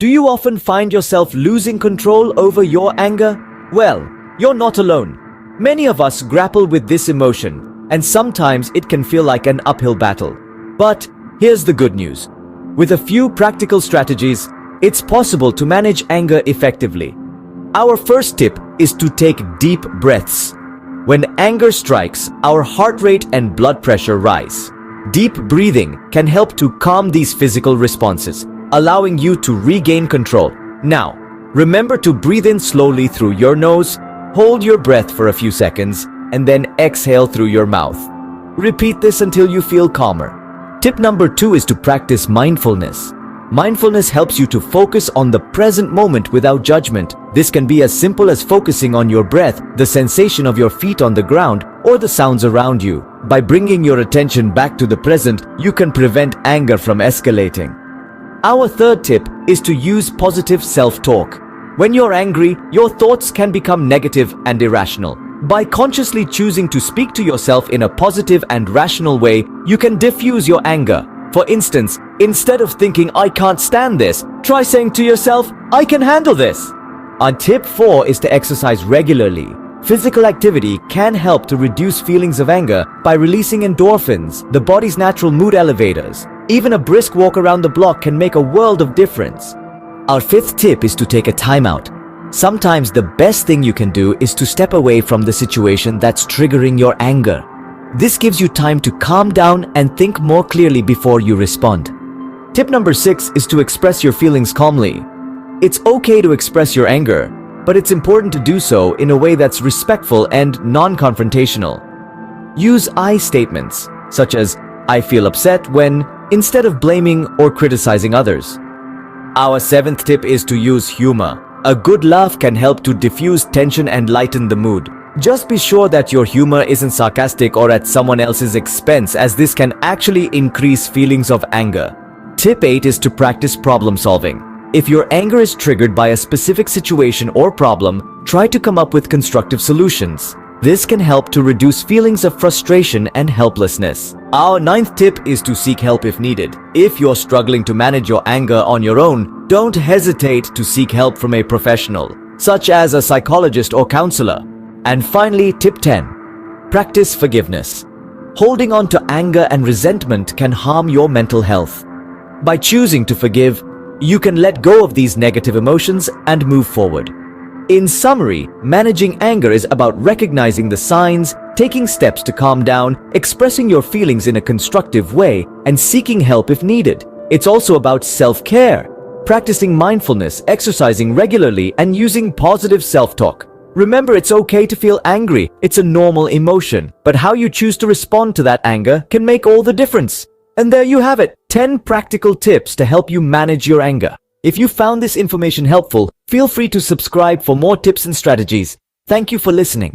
Do you often find yourself losing control over your anger? Well, you're not alone. Many of us grapple with this emotion, and sometimes it can feel like an uphill battle. But here's the good news. With a few practical strategies, it's possible to manage anger effectively. Our first tip is to take deep breaths. When anger strikes, our heart rate and blood pressure rise. Deep breathing can help to calm these physical responses, allowing you to regain control. Now, remember to breathe in slowly through your nose, hold your breath for a few seconds, and then exhale through your mouth. Repeat this until you feel calmer. Tip number 2 is to practice mindfulness. Mindfulness helps you to focus on the present moment without judgment. This can be as simple as focusing on your breath, the sensation of your feet on the ground, or the sounds around you. By bringing your attention back to the present, you can prevent anger from escalating. Our third tip is to use positive self-talk. When you're angry, your thoughts can become negative and irrational. By consciously choosing to speak to yourself in a positive and rational way, you can diffuse your anger. For instance, instead of thinking, "I can't stand this," try saying to yourself, "I can handle this." Our tip 4 is to exercise regularly. Physical activity can help to reduce feelings of anger by releasing endorphins, the body's natural mood elevators. Even a brisk walk around the block can make a world of difference. Our fifth tip is to take a timeout. Sometimes the best thing you can do is to step away from the situation that's triggering your anger. This gives you time to calm down and think more clearly before you respond. Tip number 6 is to express your feelings calmly. It's okay to express your anger, but it's important to do so in a way that's respectful and non-confrontational. Use I statements, such as, "I feel upset when," instead of blaming or criticizing others. Our 7th tip is to use humor. A good laugh can help to diffuse tension and lighten the mood. Just be sure that your humor isn't sarcastic or at someone else's expense, as this can actually increase feelings of anger. Tip 8 is to practice problem solving. If your anger is triggered by a specific situation or problem, try to come up with constructive solutions. This can help to reduce feelings of frustration and helplessness. Our 9th tip is to seek help if needed. If you're struggling to manage your anger on your own, don't hesitate to seek help from a professional, such as a psychologist or counselor. And finally, tip 10. Practice forgiveness. Holding on to anger and resentment can harm your mental health. By choosing to forgive, you can let go of these negative emotions and move forward. In summary, managing anger is about recognizing the signs, taking steps to calm down, expressing your feelings in a constructive way, and seeking help if needed. It's also about self-care, practicing mindfulness, exercising regularly, and using positive self-talk. Remember, it's okay to feel angry. It's a normal emotion, but how you choose to respond to that anger can make all the difference. And there you have it, 10 practical tips to help you manage your anger. If you found this information helpful, feel free to subscribe for more tips and strategies. Thank you for listening.